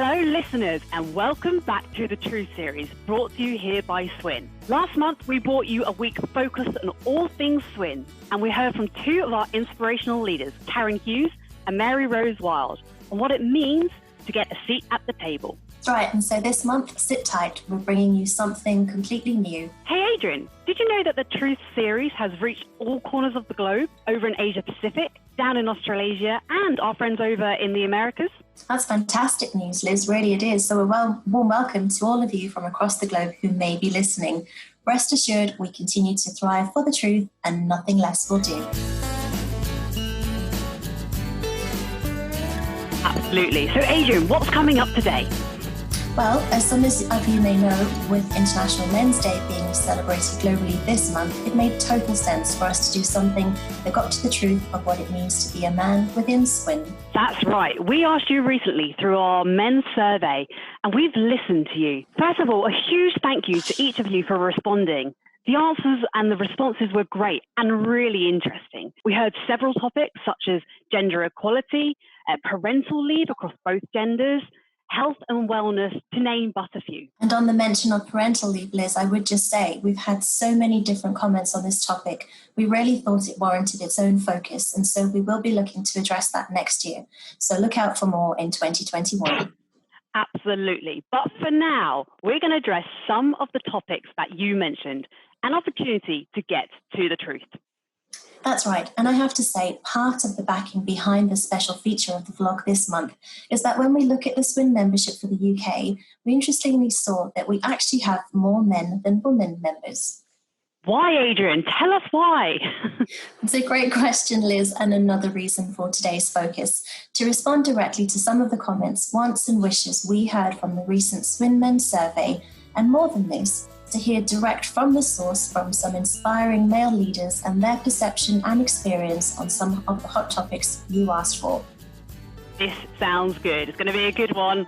Hello listeners and welcome back to the Truth series brought to you here by SWN. Last month we brought you a week focused on all things SWN and we heard from two of our inspirational leaders, Karen Hughes and Mary Rose Wild, on what it means to get a seat at the table. That's right, and so this month, sit tight, we're bringing you something completely new. Hey Adrian, did you know that the Truth series has reached all corners of the globe, over in Asia Pacific, down in Australasia and our friends over in the Americas? That's fantastic news, Liz, really it is. So a warm welcome to all of you from across the globe who may be listening. Rest assured, we continue to thrive for the truth and nothing less will do. Absolutely. So Adrian, what's coming up today? Well, as some of you may know, with International Men's Day being celebrated globally this month, it made total sense for us to do something that got to the truth of what it means to be a man within SWN. That's right. We asked you recently through our men's survey, and we've listened to you. First of all, a huge thank you to each of you for responding. The answers and the responses were great and really interesting. We heard several topics such as gender equality, parental leave across both genders, health and wellness, to name but a few. And on the mention of parental leave, Liz, I would just say we've had so many different comments on this topic. We really thought it warranted its own focus, and so we will be looking to address that next year. So look out for more in 2021. Absolutely. But for now, we're going to address some of the topics that you mentioned, an opportunity to get to the truth. That's right, and I have to say, part of the backing behind the special feature of the vlog this month is that when we look at the SWN membership for the UK, we interestingly saw that we actually have more men than women members. Why, Adrian? Tell us why. It's a great question, Liz, and another reason for today's focus. To respond directly to some of the comments, wants and wishes we heard from the recent SWN Men's survey, and more than this, to hear direct from the source from some inspiring male leaders and their perception and experience on some of the hot topics you asked for. This sounds good. It's going to be a good one.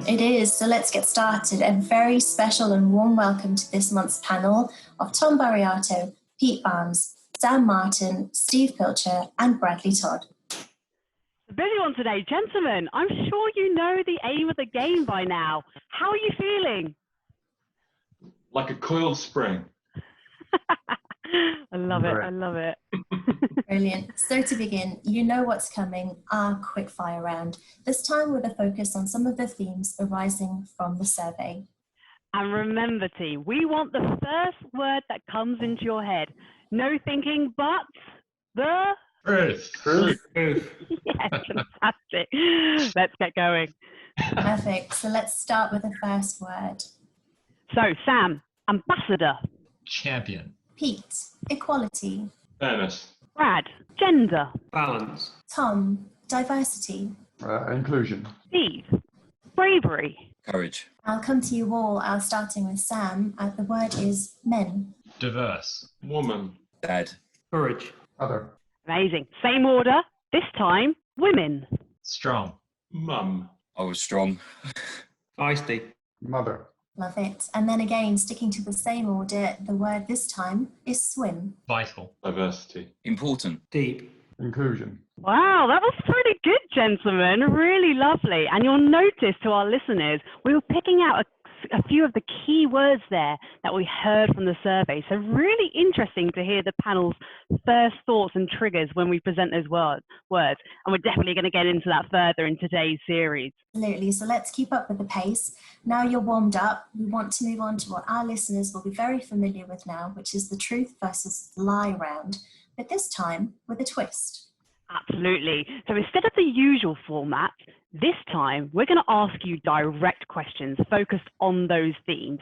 It is, so let's get started. A very special and warm welcome to this month's panel of Tom Barriato, Pete Barnes, Sam Martin, Steve Pilcher and Bradley Todd. A busy one today, gentlemen. I'm sure you know the aim of the game by now. How are you feeling? Like a coiled spring. I love it. I love it. Brilliant. So to begin, you know what's coming, our quickfire round. This time with a focus on some of the themes arising from the survey. And remember, team, we want the first word that comes into your head. No thinking, but the... Truth. Yes, fantastic. Let's get going. Perfect. So let's start with the first word. So, Sam, ambassador. Champion. Pete, equality. Fairness. Brad, gender. Balance. Tom, diversity. Inclusion. Steve, bravery. Courage. I'll come to you all, starting with Sam. The word is men. Diverse. Woman. Dad. Courage. Other. Amazing. Same order, this time, women. Strong. Mum. I was strong. Feisty. Mother. Love it. And then again, sticking to the same order, the word this time is swim. Vital. Diversity. Important. Deep. Inclusion. Wow, that was pretty good, gentlemen. Really lovely. And you'll notice to our listeners, we were picking out a few of the key words there that we heard from the survey. So really interesting to hear the panel's first thoughts and triggers when we present those words. And we're definitely going to get into that further in today's series. Absolutely. So let's keep up with the pace. Now you're warmed up, we want to move on to what our listeners will be very familiar with now, which is the truth versus lie round, but this time with a twist. Absolutely. So instead of the usual format, this time we're going to ask you direct questions focused on those themes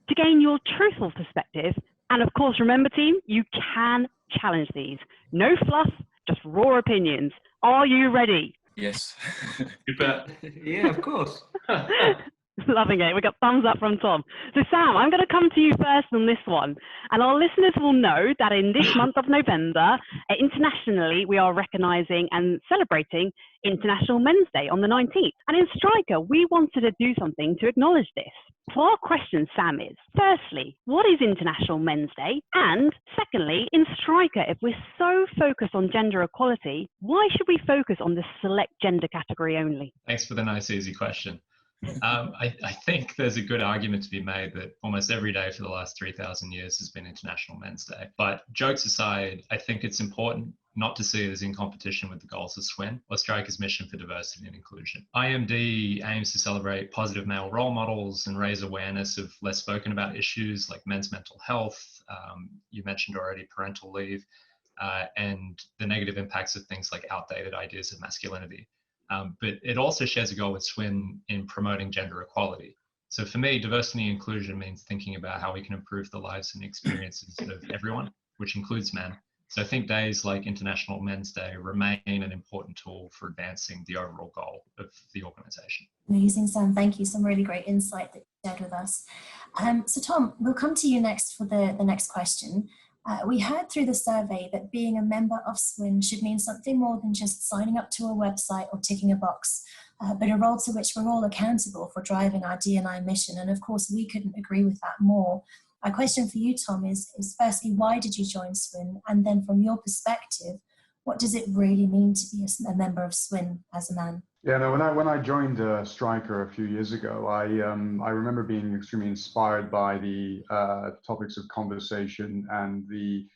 to gain your truthful perspective. And of course, remember team, you can challenge these. No fluff, just raw opinions. Are you ready? Yes. You bet. Yeah, of course. Loving it. We got thumbs up from Tom. So Sam, I'm going to come to you first on this one. And our listeners will know that in this month of November, internationally, we are recognising and celebrating International Men's Day on the 19th. And in Stryker, we wanted to do something to acknowledge this. So our question, Sam, is, firstly, what is International Men's Day? And secondly, in Stryker, if we're so focused on gender equality, why should we focus on the select gender category only? Thanks for the nice, easy question. I think there's a good argument to be made that almost every day for the last 3,000 years has been International Men's Day. But jokes aside, I think it's important not to see it as in competition with the goals of SWN or Stryker's mission for diversity and inclusion. IMD aims to celebrate positive male role models and raise awareness of less spoken about issues like men's mental health. You mentioned already parental leave and the negative impacts of things like outdated ideas of masculinity. But it also shares a goal with SWN in promoting gender equality. So for me, diversity and inclusion means thinking about how we can improve the lives and experiences of everyone, which includes men. So I think days like International Men's Day remain an important tool for advancing the overall goal of the organisation. Amazing, Sam. Thank you. Some really great insight that you shared with us. So Tom, we'll come to you next for the next question. We heard through the survey that being a member of SWN should mean something more than just signing up to a website or ticking a box, but a role to which we're all accountable for driving our D&I mission. And of course, we couldn't agree with that more. My question for you, Tom, is firstly, why did you join SWN? And then from your perspective, what does it really mean to be a member of SWN as a man? Yeah, no, when I joined Stryker a few years ago, I remember being extremely inspired by the topics of conversation and the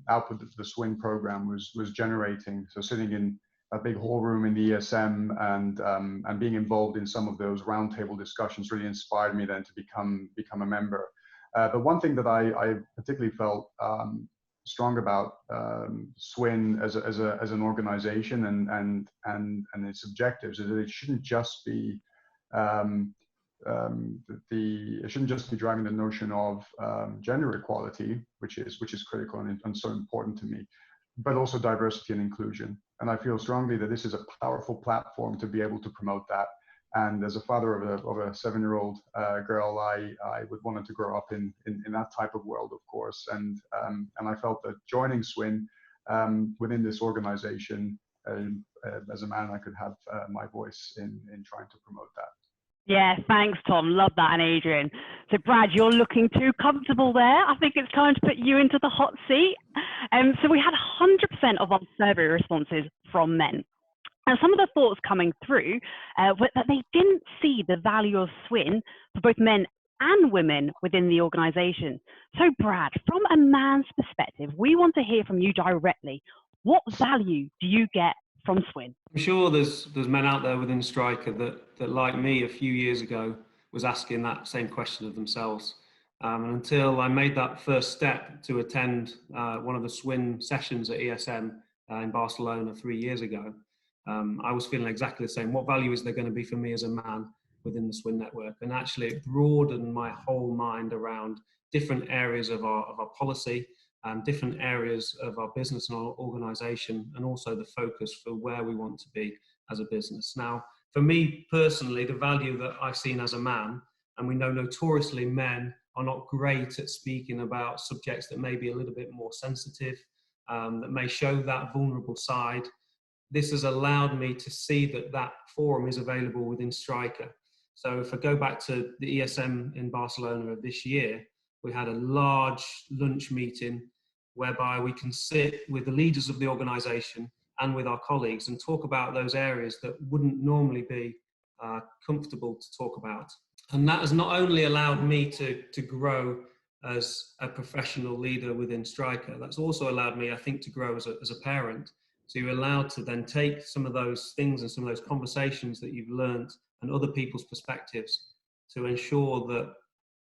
output that the SWN program was generating. So sitting in a big hall room in the ESM and being involved in some of those roundtable discussions really inspired me then to become a member. But one thing that I particularly felt strong about SWN as an organization and its objectives is that it shouldn't just be it shouldn't just be driving the notion of gender equality, which is critical and so important to me, but also diversity and inclusion. And I feel strongly that this is a powerful platform to be able to promote that. And as a father of a 7-year-old girl, I would want her to grow up in that type of world, of course. And I felt that joining SWN within this organization, as a man, I could have my voice in trying to promote that. Yeah, thanks, Tom. Love that. And Adrian. So, Brad, you're looking too comfortable there. I think it's time to put you into the hot seat. So we had 100% of our survey responses from men. And some of the thoughts coming through were that they didn't see the value of SWN for both men and women within the organisation. So, Brad, from a man's perspective, we want to hear from you directly. What value do you get from SWN? I'm sure there's men out there within Stryker that, like me a few years ago, was asking that same question of themselves. And until I made that first step to attend one of the SWN sessions at ESM in Barcelona 3 years ago, I was feeling exactly the same. What value is there going to be for me as a man within the SWN network? And actually it broadened my whole mind around different areas of our policy and different areas of our business and our organisation, and also the focus for where we want to be as a business. Now, for me personally, the value that I've seen as a man, and we know notoriously men are not great at speaking about subjects that may be a little bit more sensitive, that may show that vulnerable side. This has allowed me to see that forum is available within Stryker. So if I go back to the ESM in Barcelona of this year, we had a large lunch meeting whereby we can sit with the leaders of the organisation and with our colleagues and talk about those areas that wouldn't normally be comfortable to talk about. And that has not only allowed me to grow as a professional leader within Stryker, that's also allowed me, I think, to grow as a parent. So you're allowed to then take some of those things and some of those conversations that you've learned and other people's perspectives to ensure that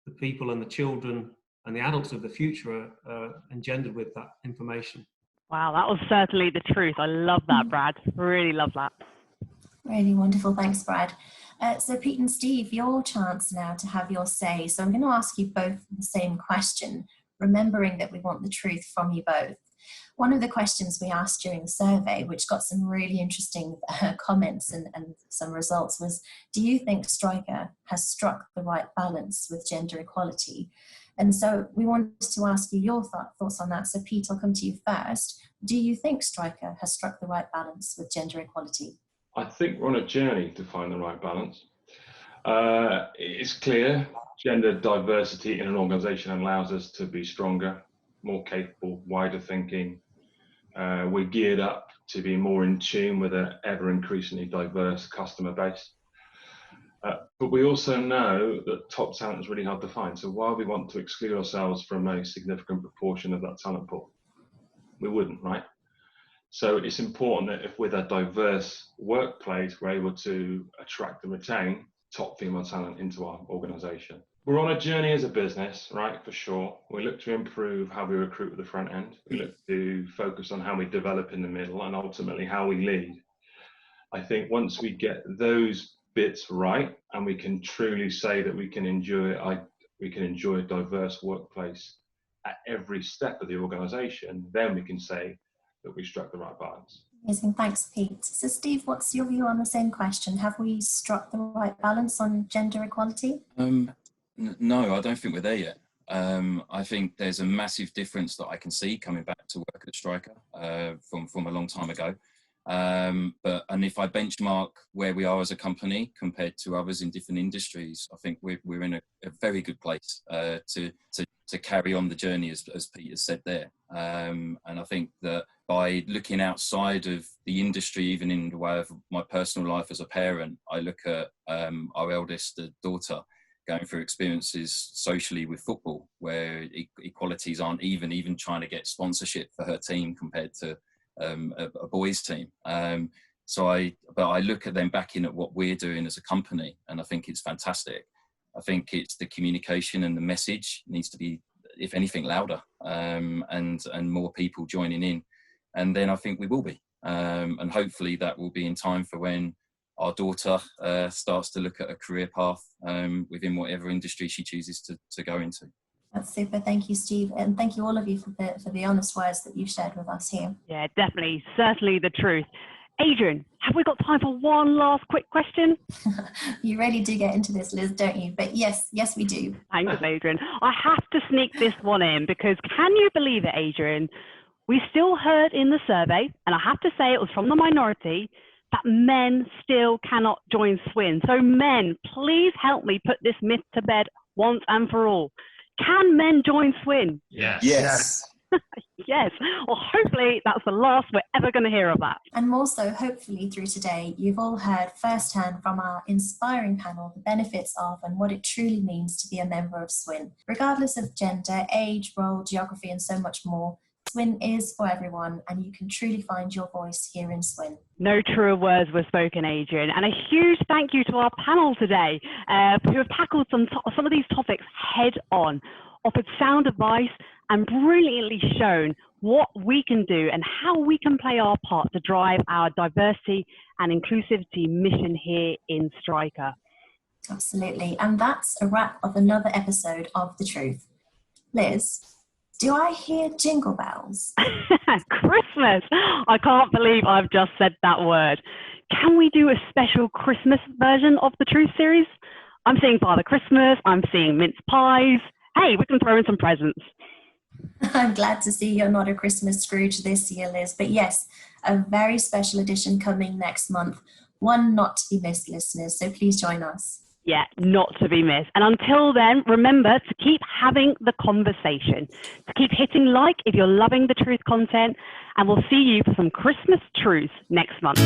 the people and the children and the adults of the future are engendered with that information. Wow, that was certainly the truth. I love that, Brad. Really love that. Really wonderful. Thanks, Brad. So Pete and Steve, your chance now to have your say. So I'm going to ask you both the same question, remembering that we want the truth from you both. One of the questions we asked during the survey, which got some really interesting comments and some results, was, do you think Stryker has struck the right balance with gender equality? And so we wanted to ask you your thoughts on that. So Pete, I'll come to you first. Do you think Stryker has struck the right balance with gender equality? I think we're on a journey to find the right balance. It's clear gender diversity in an organisation allows us to be stronger, more capable, wider thinking. We're geared up to be more in tune with an ever increasingly diverse customer base. But we also know that top talent is really hard to find. So why we want to exclude ourselves from a significant proportion of that talent pool? We wouldn't, right? So it's important that if with a diverse workplace, we're able to attract and retain top female talent into our organization. We're on a journey as a business, right, for sure. We look to improve how we recruit at the front end. We look to focus on how we develop in the middle and ultimately how we lead. I think once we get those bits right and we can truly say that we can enjoy a diverse workplace at every step of the organization, then we can say that we struck the right balance. Amazing, thanks, Pete. So Steve, what's your view on the same question? Have we struck the right balance on gender equality? No, I don't think we're there yet. I think there's a massive difference that I can see coming back to work at Stryker from a long time ago. And if I benchmark where we are as a company compared to others in different industries, I think we're in a very good place to carry on the journey, as Pete has said there. And I think that by looking outside of the industry, even in the way of my personal life as a parent, I look at our eldest daughter going through experiences socially with football, where equalities aren't even trying to get sponsorship for her team compared to a boys' team. But I look at them backing at what we're doing as a company, and I think it's fantastic. I think it's the communication and the message needs to be, if anything, louder, and more people joining in. And then I think we will be. And hopefully that will be in time for when our daughter starts to look at a career path within whatever industry she chooses to go into. That's super. Thank you, Steve. And thank you all of you for the honest words that you've shared with us here. Yeah, definitely. Certainly the truth. Adrian, have we got time for one last quick question? You really do get into this, Liz, don't you? But yes, we do. Thanks, Adrian. I have to sneak this one in because can you believe it, Adrian? We still heard in the survey, and I have to say it was from the minority, that men still cannot join SWN. So men, please help me put this myth to bed once and for all. Can men join SWN? Yes. Yes. Well, hopefully that's the last we're ever going to hear of that. And more so, hopefully through today, you've all heard firsthand from our inspiring panel the benefits of and what it truly means to be a member of SWN. Regardless of gender, age, role, geography, and so much more, SWN is for everyone, and you can truly find your voice here in SWN. No truer words were spoken, Adrian. And a huge thank you to our panel today who have tackled some of these topics head on, offered sound advice, and brilliantly shown what we can do and how we can play our part to drive our diversity and inclusivity mission here in Stryker. Absolutely. And that's a wrap of another episode of The Truth. Liz, do I hear jingle bells? Christmas! I can't believe I've just said that word. Can we do a special Christmas version of the Truth series? I'm seeing Father Christmas, I'm seeing mince pies. Hey, we can throw in some presents. I'm glad to see you're not a Christmas Scrooge this year, Liz. But yes, a very special edition coming next month. One not to be missed, listeners. So please join us. Yeah, not to be missed. And until then, remember to keep having the conversation, to keep hitting like if you're loving the Truth content, and we'll see you for some Christmas truths next month.